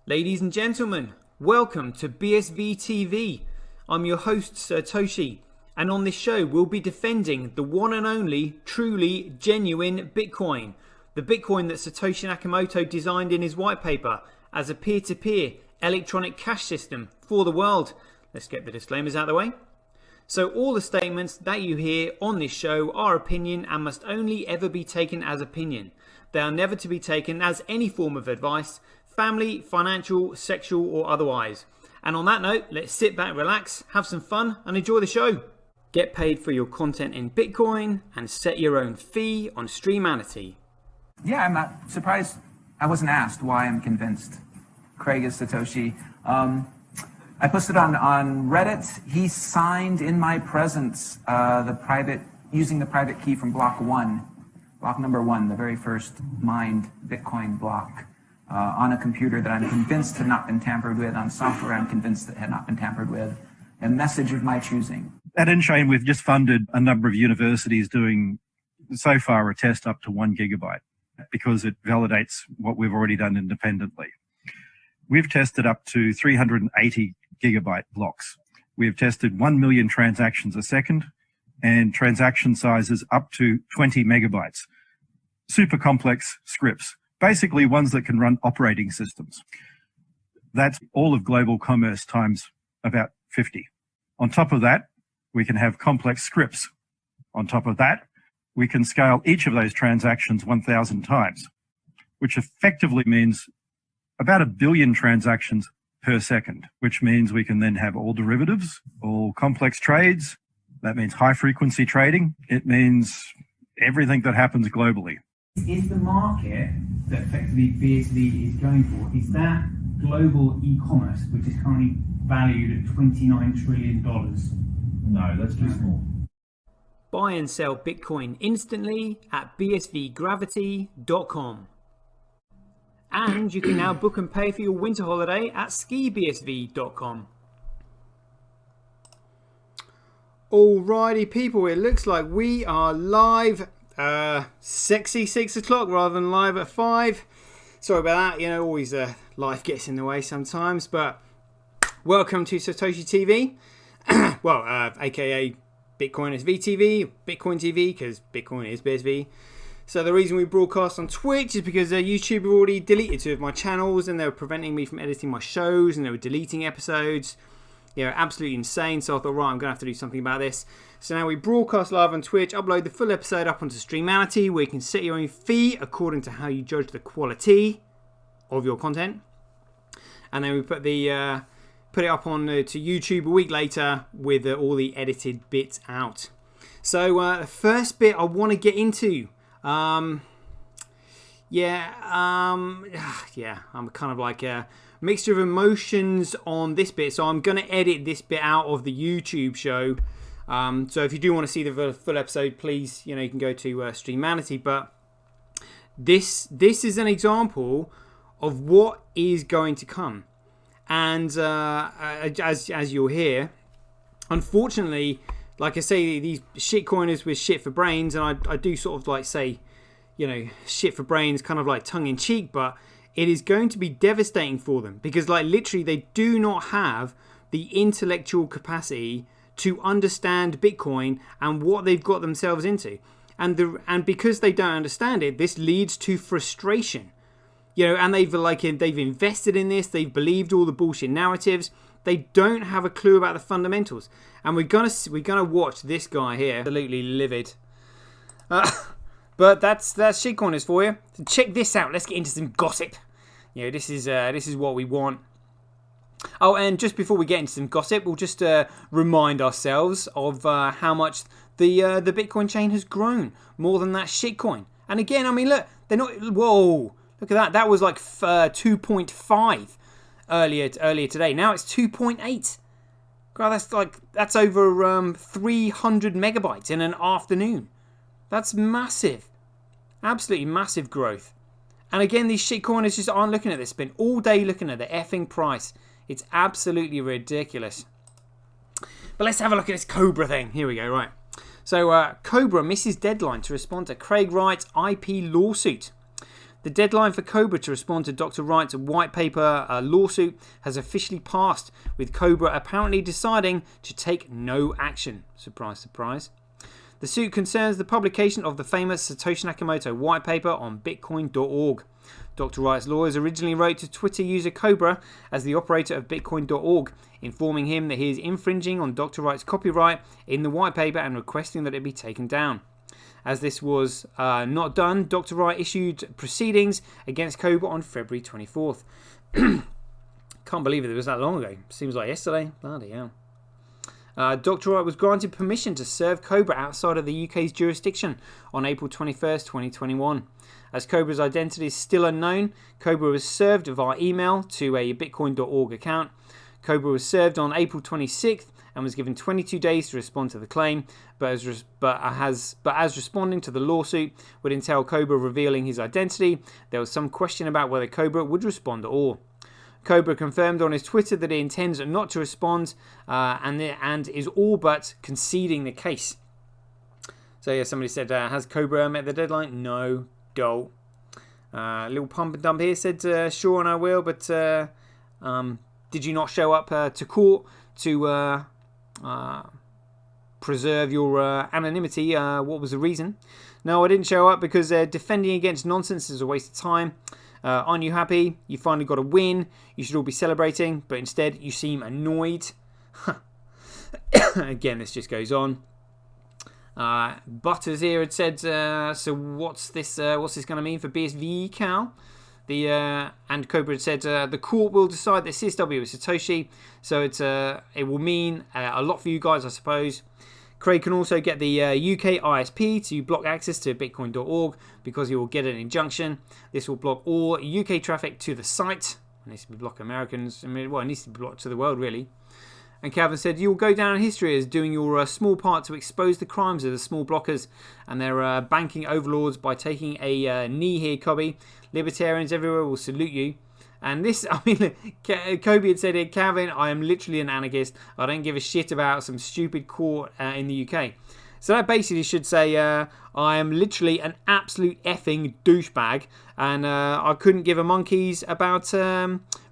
Ladies and gentlemen, welcome to BSV TV. I'm your host Satoshi, and on this show we'll be defending the one and only, truly genuine Bitcoin. The Bitcoin that Satoshi Nakamoto designed in his white paper as a peer-to-peer electronic cash system for the world. Let's get the disclaimers out of the way. So all the statements that you hear on this show are opinion and must only ever be taken as opinion. They are never to be taken as any form of advice, family, financial, sexual or otherwise. And on that note, let's sit back, relax, have some fun and enjoy the show. Get paid for your content in Bitcoin and set your own fee on Streamanity. Yeah, I'm not surprised I wasn't asked why I'm convinced Craig is Satoshi. I posted on Reddit. He signed in my presence using the private key from block number one, the very first mined Bitcoin block, on a computer that I'm convinced had not been tampered with, on software I'm convinced that had not been tampered with, a message of my choosing. At Enchain, we've just funded a number of universities doing, so far, a test up to 1 gigabyte because it validates what we've already done independently. We've tested up to 380 gigabyte blocks. We've tested 1 million transactions a second and transaction sizes up to 20 megabytes. Super complex scripts, basically ones that can run operating systems. That's all of global commerce times about 50. On top of that, we can have complex scripts. On top of that, we can scale each of those transactions 1,000 times, which effectively means about 1 billion transactions per second, which means we can then have all derivatives, all complex trades. That means high frequency trading. It means everything that happens globally. Is the market that effectively BSV is going for, is that global e-commerce, which is currently valued at $29 trillion? No, that's too small. Buy and sell Bitcoin instantly at bsvgravity.com. And you can now book and pay for your winter holiday at skibsv.com. Alrighty people, it looks like we are live. Sexy 6 o'clock rather than live at 5. Sorry about that, always life gets in the way sometimes. But welcome to Satoshi TV. AKA Bitcoin is VTV, Bitcoin TV, because Bitcoin is BSV. So the reason we broadcast on Twitch is because YouTube have already deleted 2 of my channels and they were preventing me from editing my shows and they were deleting episodes. Absolutely insane. So I thought, right, I'm going to have to do something about this. So now we broadcast live on Twitch, upload the full episode up onto Streamanity where you can set your own fee according to how you judge the quality of your content. And then we put it up on to YouTube a week later with all the edited bits out. So the first bit I want to get into... I'm kind of like a mixture of emotions on this bit, so I'm going to edit this bit out of the YouTube show. So if you do want to see the full episode, please, you can go to Streamanity. But this is an example of what is going to come, and as you'll hear, unfortunately. Like I say, these shitcoiners with shit for brains, and I do sort of like say, shit for brains kind of like tongue-in-cheek, but it is going to be devastating for them because like literally they do not have the intellectual capacity to understand Bitcoin and what they've got themselves into. And because they don't understand it, this leads to frustration. And they've invested in this, they've believed all the bullshit narratives. They don't have a clue about the fundamentals, and we're gonna watch this guy here, absolutely livid. But that's shitcoiners for you. So check this out. Let's get into some gossip. This is what we want. Oh, and just before we get into some gossip, we'll just remind ourselves of how much the Bitcoin chain has grown more than that shitcoin. And again, I mean, look, they're not. Whoa, look at that. That was like 2.5. Earlier today. Now it's 2.8. God, that's over 300 megabytes in an afternoon. That's massive. Absolutely massive growth. And again, these shitcoiners just aren't looking at this. Spend all day looking at the effing price. It's absolutely ridiculous. But let's have a look at this Cobra thing. Here we go, right. So Cobra misses deadline to respond to Craig Wright's IP lawsuit. The deadline for Cobra to respond to Dr. Wright's white paper lawsuit has officially passed, with Cobra apparently deciding to take no action. Surprise, surprise. The suit concerns the publication of the famous Satoshi Nakamoto white paper on Bitcoin.org. Dr. Wright's lawyers originally wrote to Twitter user Cobra as the operator of Bitcoin.org, informing him that he is infringing on Dr. Wright's copyright in the white paper and requesting that it be taken down. As this was not done, Dr. Wright issued proceedings against Cobra on February 24th. Can't believe it was that long ago. Seems like yesterday. Bloody hell. Dr. Wright was granted permission to serve Cobra outside of the UK's jurisdiction on April 21st, 2021. As Cobra's identity is still unknown, Cobra was served via email to a Bitcoin.org account. Cobra was served on April 26th and was given 22 days to respond to the claim, but as responding to the lawsuit would entail Cobra revealing his identity, there was some question about whether Cobra would respond at all. Cobra confirmed on his Twitter that he intends not to respond and is all but conceding the case. So yeah, somebody said, has Cobra met the deadline? No, don't. Little pump and dump here said, sure and I will, but did you not show up to court to preserve your anonymity? What was the reason? No, I didn't show up because defending against nonsense is a waste of time. Aren't you happy? You finally got a win. You should all be celebrating, but instead you seem annoyed. Again, this just goes on. Butters here had said, so what's this going to mean for BSV, Cal? And Cobra had said, the court will decide that CSW is Satoshi, so it will mean a lot for you guys, I suppose. Craig can also get the UK ISP to block access to Bitcoin.org because he will get an injunction. This will block all UK traffic to the site. It needs to be blocked Americans. It needs to be blocked to the world, really. And Calvin said, you will go down in history as doing your small part to expose the crimes of the small blockers and their banking overlords by taking a knee here, Cobby. Libertarians everywhere will salute you. And this, I mean, Kobe had said it, Calvin, I am literally an anarchist. I don't give a shit about some stupid court in the UK. So that basically should say, I am literally an absolute effing douchebag. And I couldn't give a monkeys about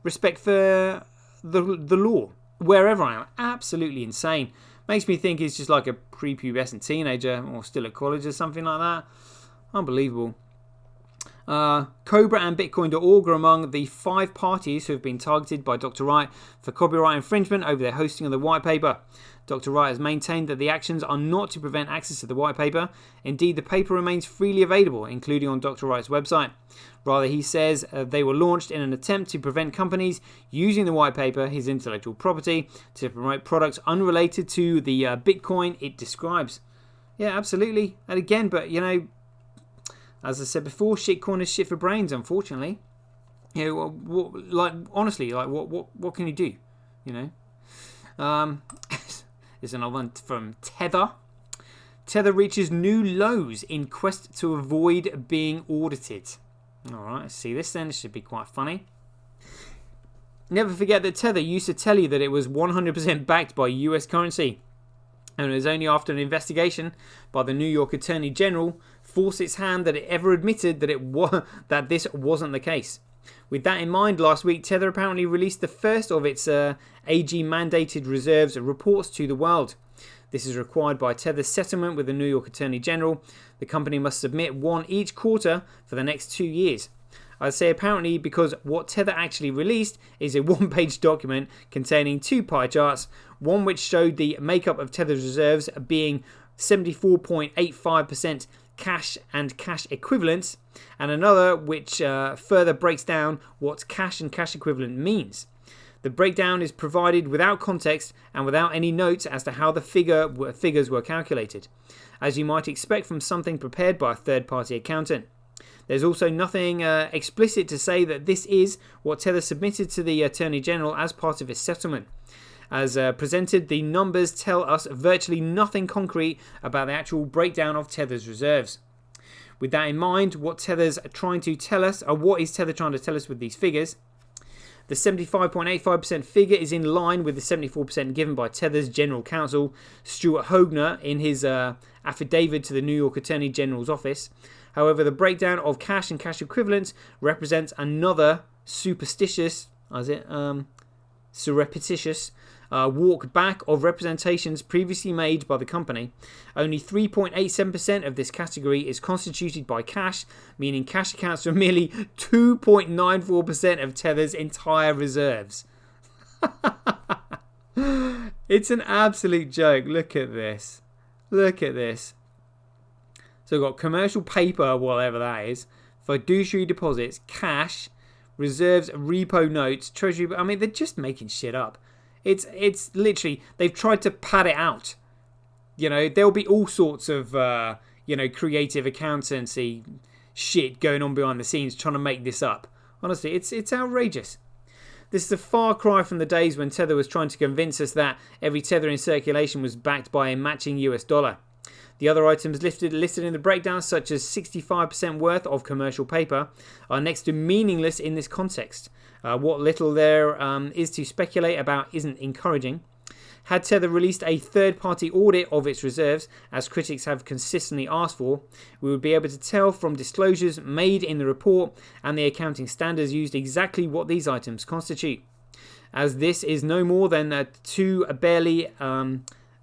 respect for the law. Wherever I am. Absolutely insane. Makes me think he's just like a prepubescent teenager or still at college or something like that. Unbelievable. Cobra and Bitcoin.org are among the 5 parties who have been targeted by Dr. Wright for copyright infringement over their hosting of the white paper. Dr. Wright has maintained that the actions are not to prevent access to the white paper. Indeed, the paper remains freely available, including on Dr. Wright's website. Rather, he says they were launched in an attempt to prevent companies using the white paper, his intellectual property, to promote products unrelated to the Bitcoin it describes. Yeah, absolutely. And again, but you know, as I said before, shitcoin is shit for brains, unfortunately. You know, honestly, what can you do? You know? There's another one from Tether. Tether reaches new lows in quest to avoid being audited. Alright, let's see this then. This should be quite funny. Never forget that Tether used to tell you that it was 100% backed by US currency. And it was only after an investigation by the New York Attorney General forced its hand that it ever admitted that that this wasn't the case. With that in mind, last week Tether apparently released the first of its AG-mandated reserves reports to the world. This is required by Tether's settlement with the New York Attorney General. The company must submit one each quarter for the next 2 years. I'd say apparently because what Tether actually released is a one-page document containing 2 pie charts, one which showed the makeup of Tether's reserves being 74.85% cash and cash equivalents, and another which further breaks down what cash and cash equivalent means. The breakdown is provided without context and without any notes as to how the figures were calculated, as you might expect from something prepared by a third-party accountant. There's also nothing explicit to say that this is what Tether submitted to the Attorney General as part of his settlement. As presented, the numbers tell us virtually nothing concrete about the actual breakdown of Tether's reserves. With that in mind, what is Tether trying to tell us with these figures? The 75.85% figure is in line with the 74% given by Tether's General Counsel, Stuart Hoegner, in his affidavit to the New York Attorney General's office. However, the breakdown of cash and cash equivalents represents another surreptitious walk back of representations previously made by the company. Only 3.87% of this category is constituted by cash, meaning cash accounts for merely 2.94% of Tether's entire reserves. It's an absolute joke. Look at this. Look at this. So we've got commercial paper, whatever that is, fiduciary deposits, cash, reserves, repo notes, treasury. I mean, they're just making shit up. It's literally, they've tried to pad it out. You know, there'll be all sorts of, creative accountancy shit going on behind the scenes trying to make this up. Honestly, it's outrageous. This is a far cry from the days when Tether was trying to convince us that every Tether in circulation was backed by a matching US dollar. The other items listed in the breakdown, such as 65% worth of commercial paper, are next to meaningless in this context. What little there is to speculate about isn't encouraging. Had Tether released a third-party audit of its reserves, as critics have consistently asked for, we would be able to tell from disclosures made in the report and the accounting standards used exactly what these items constitute. As this is no more than two barely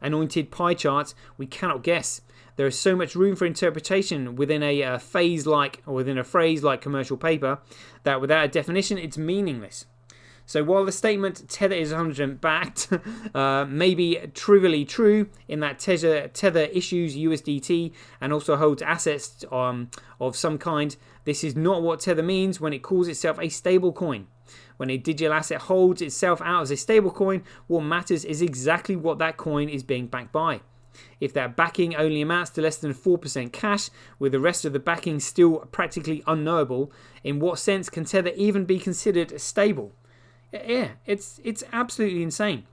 anointed pie charts, we cannot guess. There is so much room for interpretation within a phrase like commercial paper that without a definition, it's meaningless. So while the statement Tether is 100% backed may be trivially true in that Tether issues USDT and also holds assets of some kind, this is not what Tether means when it calls itself a stable coin. When a digital asset holds itself out as a stable coin, what matters is exactly what that coin is being backed by. If that backing only amounts to less than 4% cash, with the rest of the backing still practically unknowable, in what sense can Tether even be considered stable? Yeah, it's absolutely insane.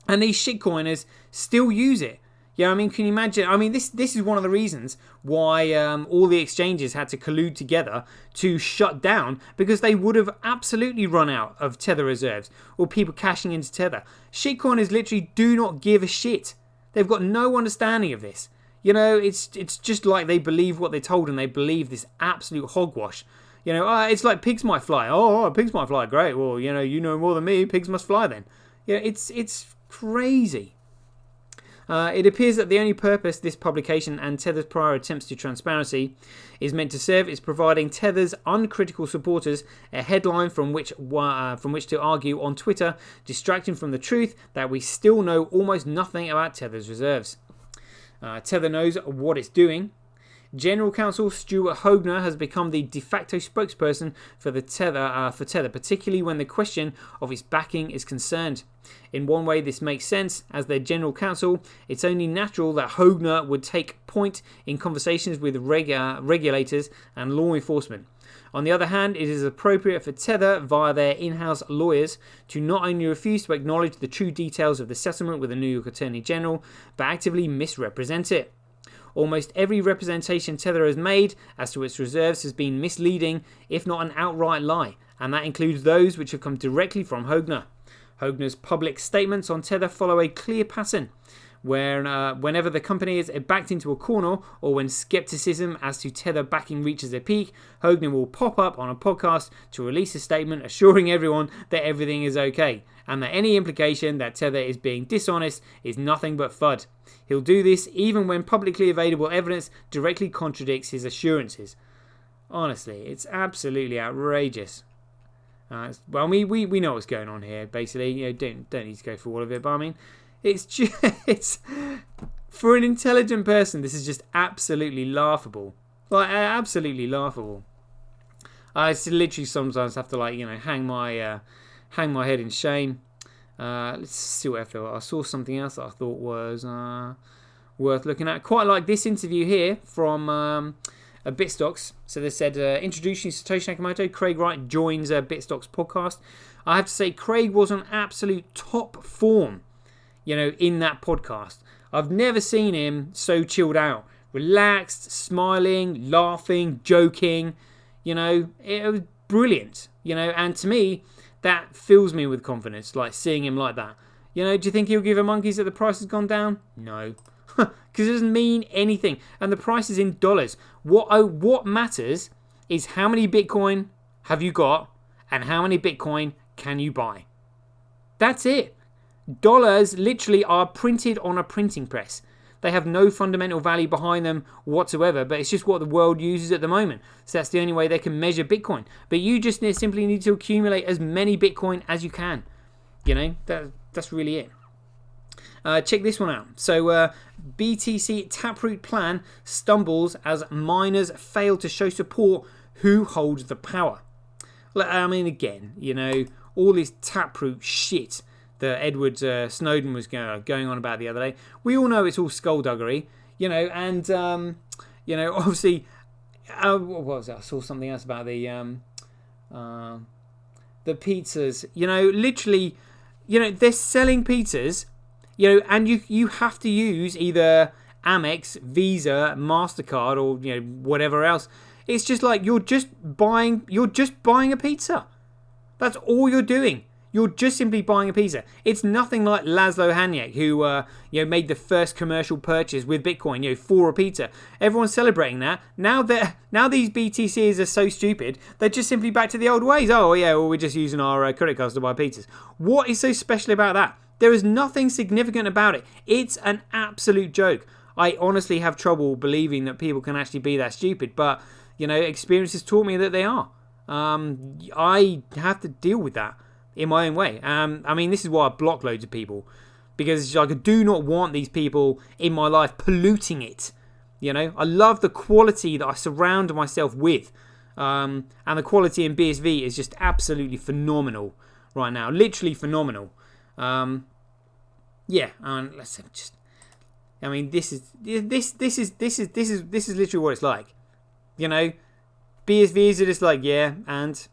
And these shitcoiners still use it. Yeah, I mean, can you imagine? I mean, this is one of the reasons why all the exchanges had to collude together to shut down, because they would have absolutely run out of Tether reserves or people cashing into Tether. Shitcoiners literally do not give a shit. They've got no understanding of this. You know, it's just like they believe what they're told and they believe this absolute hogwash. You know, it's like pigs might fly. Oh, pigs might fly. Great. Well, you know more than me. Pigs must fly then. Yeah, it's crazy. It appears that the only purpose this publication and Tether's prior attempts to transparency is meant to serve is providing Tether's uncritical supporters a headline from which to argue on Twitter, distracting from the truth that we still know almost nothing about Tether's reserves. Tether knows what it's doing. General Counsel Stuart Hoegner has become the de facto spokesperson for Tether, particularly when the question of its backing is concerned. In one way, this makes sense. As their General Counsel, it's only natural that Hoegner would take point in conversations with regulators and law enforcement. On the other hand, it is appropriate for Tether, via their in-house lawyers, to not only refuse to acknowledge the true details of the settlement with the New York Attorney General, but actively misrepresent it. Almost every representation Tether has made as to its reserves has been misleading, if not an outright lie, and that includes those which have come directly from Hoegner. Hoegner's public statements on Tether follow a clear pattern, where whenever the company is backed into a corner, or when skepticism as to Tether backing reaches a peak, Hoegner will pop up on a podcast to release a statement assuring everyone that everything is okay, and that any implication that Tether is being dishonest is nothing but FUD. He'll do this even when publicly available evidence directly contradicts his assurances. Honestly, it's absolutely outrageous. Well, we know what's going on here. Basically, don't need to go through all of it. But I mean, it's just for an intelligent person, this is just absolutely laughable. Like absolutely laughable. I literally sometimes have to hang my head in shame. Let's see what I feel. I saw something else that I thought was worth looking at. Quite like this interview here from Bitstocks. So they said, introducing Satoshi Nakamoto, Craig Wright joins Bitstocks podcast. I have to say, Craig was on absolute top form, in that podcast. I've never seen him so chilled out, relaxed, smiling, laughing, joking. It was brilliant. And to me, that fills me with confidence, like seeing him like that. Do you think he'll give a monkeys that the price has gone down? No. because it doesn't mean anything. And the price is in dollars. What matters is how many Bitcoin have you got and how many Bitcoin can you buy. That's it. Dollars literally are printed on a printing press. They have no fundamental value behind them whatsoever, but it's just what the world uses at the moment. So that's the only way they can measure Bitcoin. But you just simply need to accumulate as many Bitcoin as you can. You know, that's really it. Check this one out. So BTC Taproot plan stumbles as miners fail to show support. Who holds the power? I mean, again, you know, all this Taproot shit that Edward Snowden was going on about the other day. We all know it's all skullduggery, you know, and you know, obviously, what was that? I saw something else about the pizzas. You know, literally, you know, they're selling pizzas, you know, and you have to use either Amex, Visa, MasterCard, or you know whatever else. It's just like you're just buying a pizza. That's all you're doing. You're just simply buying a pizza. It's nothing like Laszlo Hanyek, who you know, made the first commercial purchase with Bitcoin, you know, for a pizza. Everyone's celebrating that. Now these BTCs are so stupid, they're just simply back to the old ways. Oh yeah, well we're just using our credit cards to buy pizzas. What is so special about that? There is nothing significant about it. It's an absolute joke. I honestly have trouble believing that people can actually be that stupid, but you know, experience has taught me that they are. I have to deal with that in my own way. I mean, this is why I block loads of people, because like, I do not want these people in my life polluting it. You know, I love the quality that I surround myself with, and the quality in BSV is just absolutely phenomenal right now, literally phenomenal. Yeah, let's just. I mean, this is literally what it's like. You know, BSVs are just like, yeah, and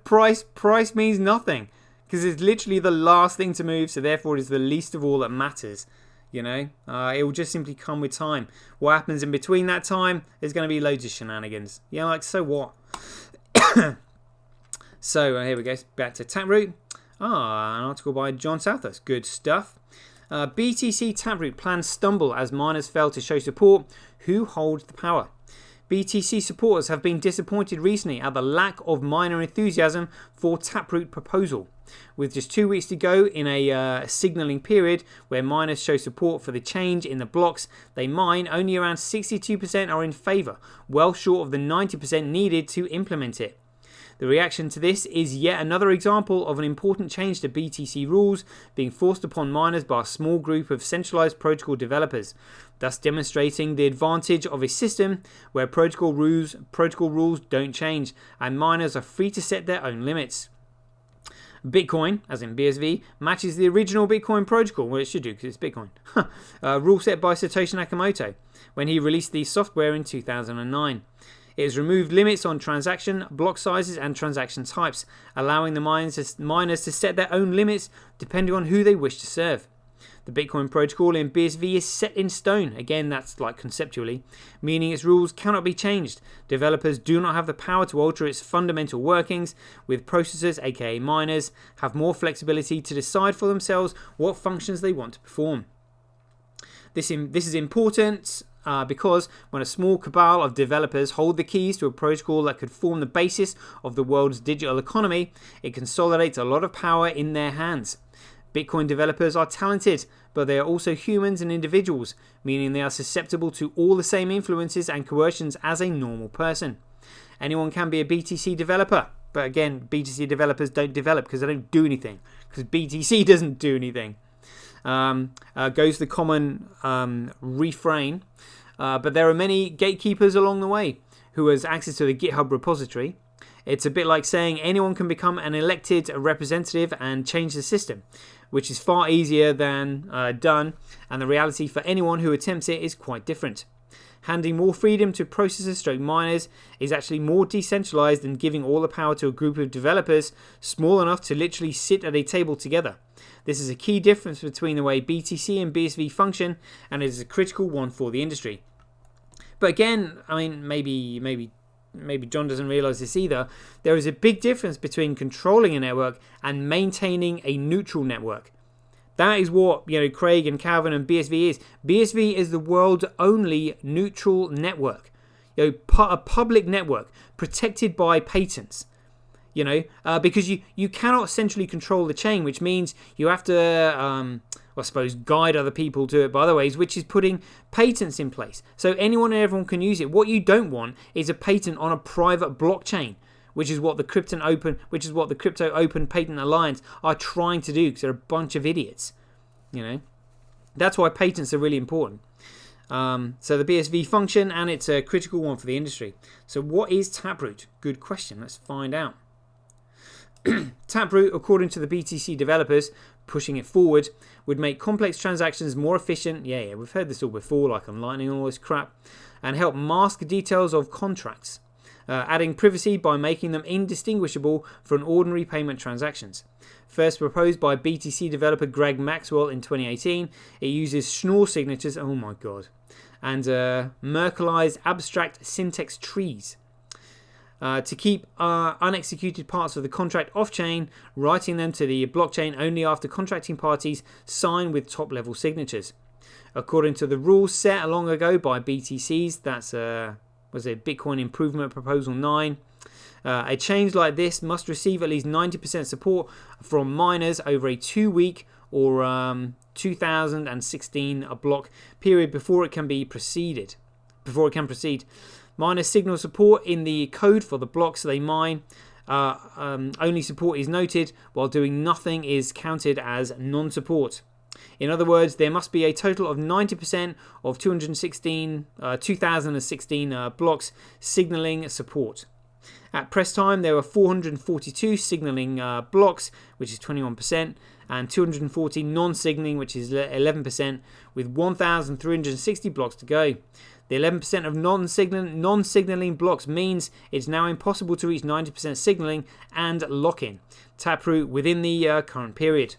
price means nothing, because it's literally the last thing to move, so therefore it is the least of all that matters. You know, it will just simply come with time. What happens in between that time, there's going to be loads of shenanigans. Yeah, like, so what? So here we go, back to Taproot. An article by John Southers. Good stuff. BTC Taproot plans stumble as miners fail to show support. Who holds the power? BTC supporters have been disappointed recently at the lack of miner enthusiasm for Taproot proposal. With just 2 weeks to go in a signalling period where miners show support for the change in the blocks they mine, only around 62% are in favour, well short of the 90% needed to implement it. The reaction to this is yet another example of an important change to BTC rules being forced upon miners by a small group of centralized protocol developers, thus demonstrating the advantage of a system where protocol rules don't change and miners are free to set their own limits. Bitcoin, as in BSV, matches the original Bitcoin protocol, well it should do because it's Bitcoin, rule set by Satoshi Nakamoto when he released the software in 2009. It has removed limits on transaction block sizes and transaction types, allowing the miners to set their own limits depending on who they wish to serve. The Bitcoin protocol in BSV is set in stone, again that's like conceptually, meaning its rules cannot be changed. Developers do not have the power to alter its fundamental workings, with processors, aka miners, have more flexibility to decide for themselves what functions they want to perform. This is important because when a small cabal of developers hold the keys to a protocol that could form the basis of the world's digital economy, it consolidates a lot of power in their hands. Bitcoin developers are talented, but they are also humans and individuals, meaning they are susceptible to all the same influences and coercions as a normal person. Anyone can be a BTC developer, but again, BTC developers don't develop because they don't do anything, because BTC doesn't do anything. Goes the common refrain, but there are many gatekeepers along the way who has access to the GitHub repository. It's a bit like saying anyone can become an elected representative and change the system, which is far easier than done, and the reality for anyone who attempts it is quite different. Handing more freedom to processors/miners is actually more decentralized than giving all the power to a group of developers small enough to literally sit at a table together. This is a key difference between the way BTC and BSV function, and it is a critical one for the industry. But again, I mean, maybe John doesn't realize this either. There is a big difference between controlling a network and maintaining a neutral network. That is what, Craig and Calvin and BSV is. BSV is the world's only neutral network. A public network protected by patents. Because you cannot centrally control the chain, which means you have to, I suppose, guide other people to it by other ways, which is putting patents in place. So anyone and everyone can use it. What you don't want is a patent on a private blockchain, which is what the Crypto Open Patent Alliance are trying to do, because they're a bunch of idiots. That's why patents are really important. So the BSV function, and it's a critical one for the industry. So what is Taproot? Good question. Let's find out. Taproot, according to the BTC developers pushing it forward, would make complex transactions more efficient. Yeah, we've heard this all before, like on Lightning and all this crap, and help mask details of contracts, adding privacy by making them indistinguishable from ordinary payment transactions. First proposed by BTC developer Greg Maxwell in 2018, it uses Schnorr signatures, oh my god, and Merkleized abstract syntax trees to keep unexecuted parts of the contract off-chain, writing them to the blockchain only after contracting parties sign with top-level signatures. According to the rules set long ago by BTCs, that's was it Bitcoin Improvement Proposal 9, a change like this must receive at least 90% support from miners over a 2-week or 2016 block period before it can proceed. Miners signal support in the code for the blocks they mine. Only support is noted, while doing nothing is counted as non-support. In other words, there must be a total of 90% of 2016 blocks signaling support. At press time, there were 442 signaling blocks, which is 21%, and 240 non-signaling, which is 11%, with 1,360 blocks to go. The 11% of non-signaling blocks means it's now impossible to reach 90% signaling and lock-in Taproot within the current period.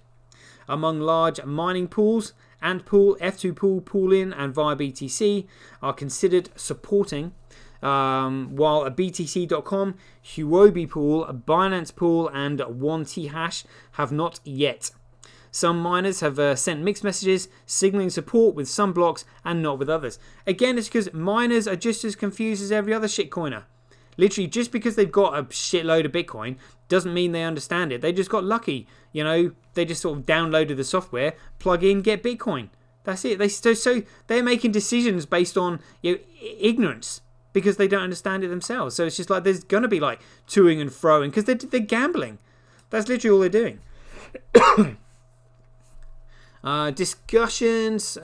Among large mining pools, Antpool, F2 Pool, Poolin, and via BTC are considered supporting, while a BTC.com, Huobi Pool, Binance Pool, and 1Thash have not yet. Some miners have sent mixed messages signaling support with some blocks and not with others. Again, it's because miners are just as confused as every other shitcoiner. Literally, just because they've got a shitload of Bitcoin doesn't mean they understand it. They just got lucky. They just sort of downloaded the software, plug in, get Bitcoin. That's it. So they're making decisions based on ignorance because they don't understand it themselves. So it's just like there's going to be like toing and froing because they're gambling. That's literally all they're doing. Discussions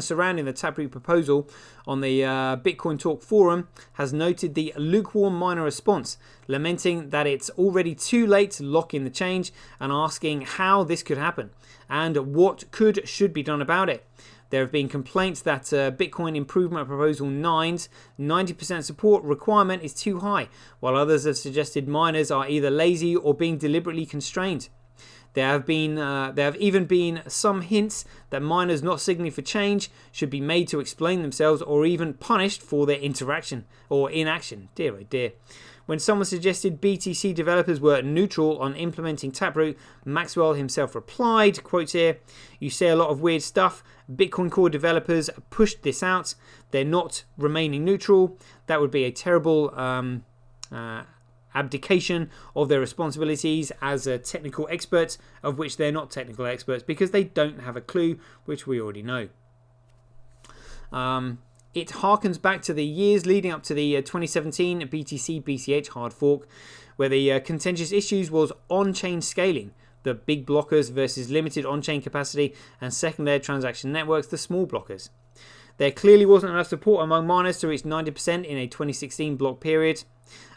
surrounding the Taproot proposal on the Bitcoin Talk forum has noted the lukewarm miner response, lamenting that it's already too late to lock in the change and asking how this could happen and what should be done about it. There have been complaints that Bitcoin Improvement Proposal 9's 90% support requirement is too high, while others have suggested miners are either lazy or being deliberately constrained. There have even been some hints that miners not signaling for change should be made to explain themselves or even punished for their interaction or inaction. Dear oh dear. When someone suggested BTC developers were neutral on implementing Taproot, Maxwell himself replied, quotes here, "You say a lot of weird stuff. Bitcoin Core developers pushed this out. They're not remaining neutral. That would be a terrible abdication of their responsibilities as technical experts, of which they're not technical experts because they don't have a clue, which we already know." It harkens back to the years leading up to the 2017 BTC BCH hard fork, where the contentious issues was on-chain scaling, the big blockers versus limited on-chain capacity, and second-layer transaction networks, the small blockers. There clearly wasn't enough support among miners to reach 90% in a 2016 block period,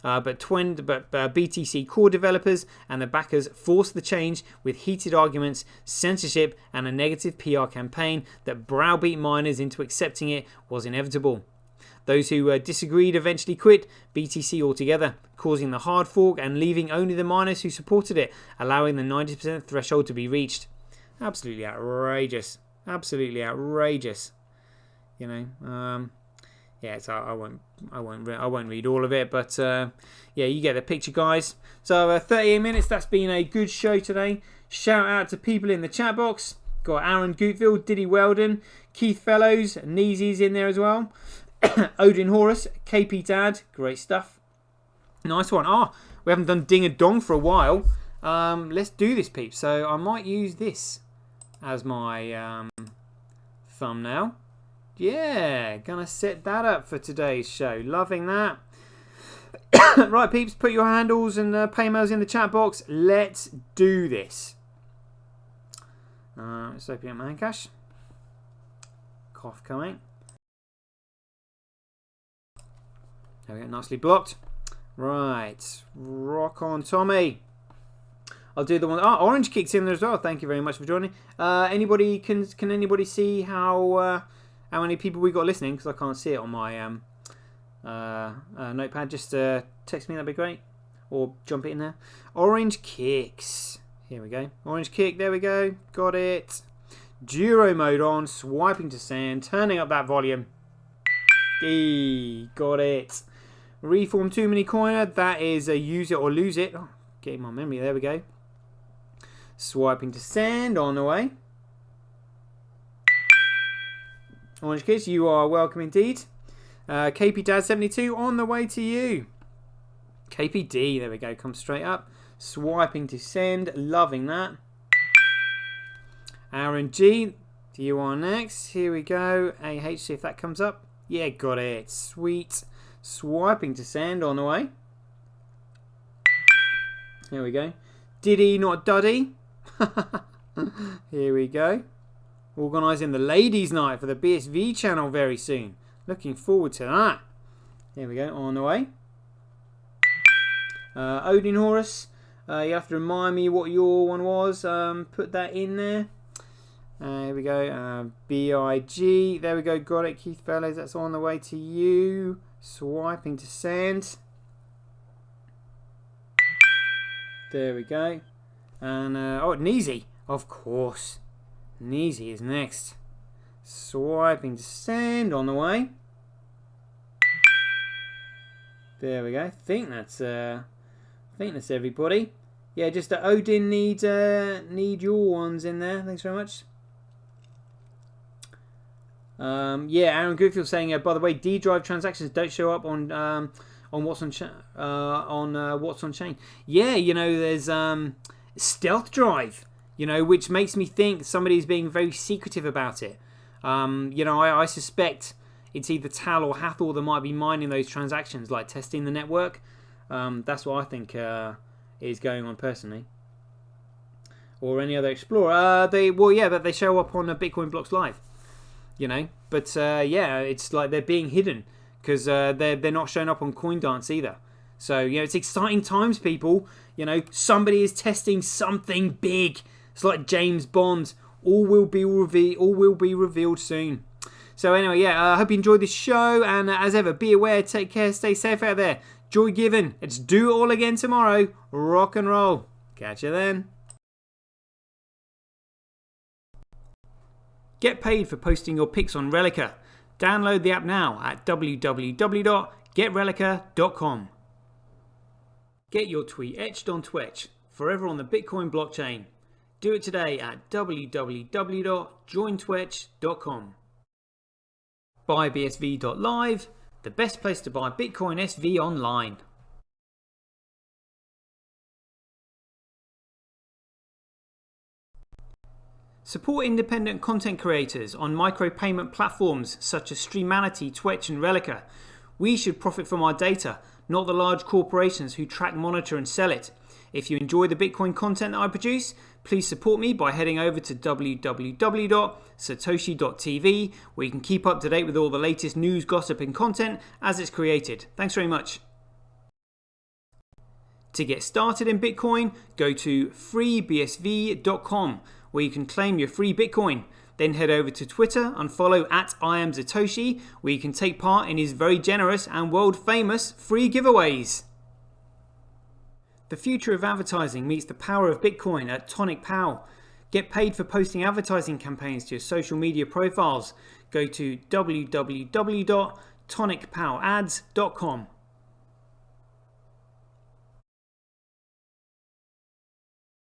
but BTC core developers and the backers forced the change with heated arguments, censorship, and a negative PR campaign that browbeat miners into accepting it was inevitable. Those who disagreed eventually quit BTC altogether, causing the hard fork and leaving only the miners who supported it, allowing the 90% threshold to be reached. Absolutely outrageous. Absolutely outrageous. Yeah, so I won't read all of it, but yeah, you get the picture, guys. So 38 minutes. That's been a good show today. Shout out to people in the chat box. Got Aaron Gootfield, Diddy Weldon, Keith Fellows, Neezy's in there as well. Odin Horus, KP Dad, great stuff. Nice one. We haven't done Ding a Dong for a while. Let's do this, peeps. So I might use this as my thumbnail. Yeah, gonna set that up for today's show. Loving that. Right, peeps, put your handles and paymails in the chat box. Let's do this. Let's open up Mancash. Cough coming. There we go, nicely blocked. Right, rock on, Tommy. I'll do the one. Orange Kick's in there as well. Thank you very much for joining. Anybody can anybody see how many people we got listening? Because I can't see it on my notepad. Just text me, that'd be great, or jump it in there. Orange Kicks. Here we go. Orange Kick. There we go. Got it. Duro mode on. Swiping to send. Turning up that volume. Got it. Reform Too Many Coiner. That is a use it or lose it. Getting my memory. There we go. Swiping to send on the way. Orange Kids, you are welcome indeed. KP Dad 72 on the way to you. KPD, there we go, come straight up. Swiping to send, loving that. Aaron G, you are next. Here we go. AH, see if that comes up. Yeah, got it. Sweet. Swiping to send on the way. Here we go. Diddy, not Duddy. Here we go. Organising the ladies' night for the BSV channel very soon. Looking forward to that. Here we go, on the way. Odin Horus, you have to remind me what your one was. Put that in there. Here we go. BIG, there we go, got it. Keith Fellows, that's on the way to you. Swiping to send. There we go. And, Neezy, of course. Neezy is next. Swiping to send on the way. There we go. I think that's everybody. Yeah, just Odin need your ones in there. Thanks very much. Yeah, Aaron Goodfield saying, by the way, D drive transactions don't show up on what's on what's on chain. Yeah, you know, there's stealth drive, you know, which makes me think somebody's being very secretive about it. You know, I suspect it's either Tal or Hathor that might be mining those transactions, like testing the network. That's what I think is going on personally. Or any other explorer. But they show up on Bitcoin Blocks Live. You know, but yeah, it's like they're being hidden because they're not showing up on CoinDance either. So, you know, it's exciting times, people. You know, somebody is testing something big. It's like James Bond. All will be revealed soon. So anyway, yeah, I hope you enjoyed this show. And as ever, be aware, take care, stay safe out there. Joy given. Let's do it all again tomorrow. Rock and roll. Catch you then. Get paid for posting your pics on Relica. Download the app now at www.getrelica.com. Get your tweet etched on Twitch, forever on the Bitcoin blockchain. Do it today at www.jointwitch.com. BuyBSV.live, the best place to buy Bitcoin SV online. Support independent content creators on micropayment platforms such as Streamanity, Twitch and Relica. We should profit from our data, not the large corporations who track, monitor and sell it. If you enjoy the Bitcoin content that I produce, please support me by heading over to www.satoshi.tv, where you can keep up to date with all the latest news, gossip and content as it's created. Thanks very much. To get started in Bitcoin, go to freebsv.com, where you can claim your free Bitcoin. Then head over to Twitter and follow @IamSatoshi, where you can take part in his very generous and world famous free giveaways. The future of advertising meets the power of Bitcoin at Tonic Pow. Get paid for posting advertising campaigns to your social media profiles. Go to www.tonicpowads.com.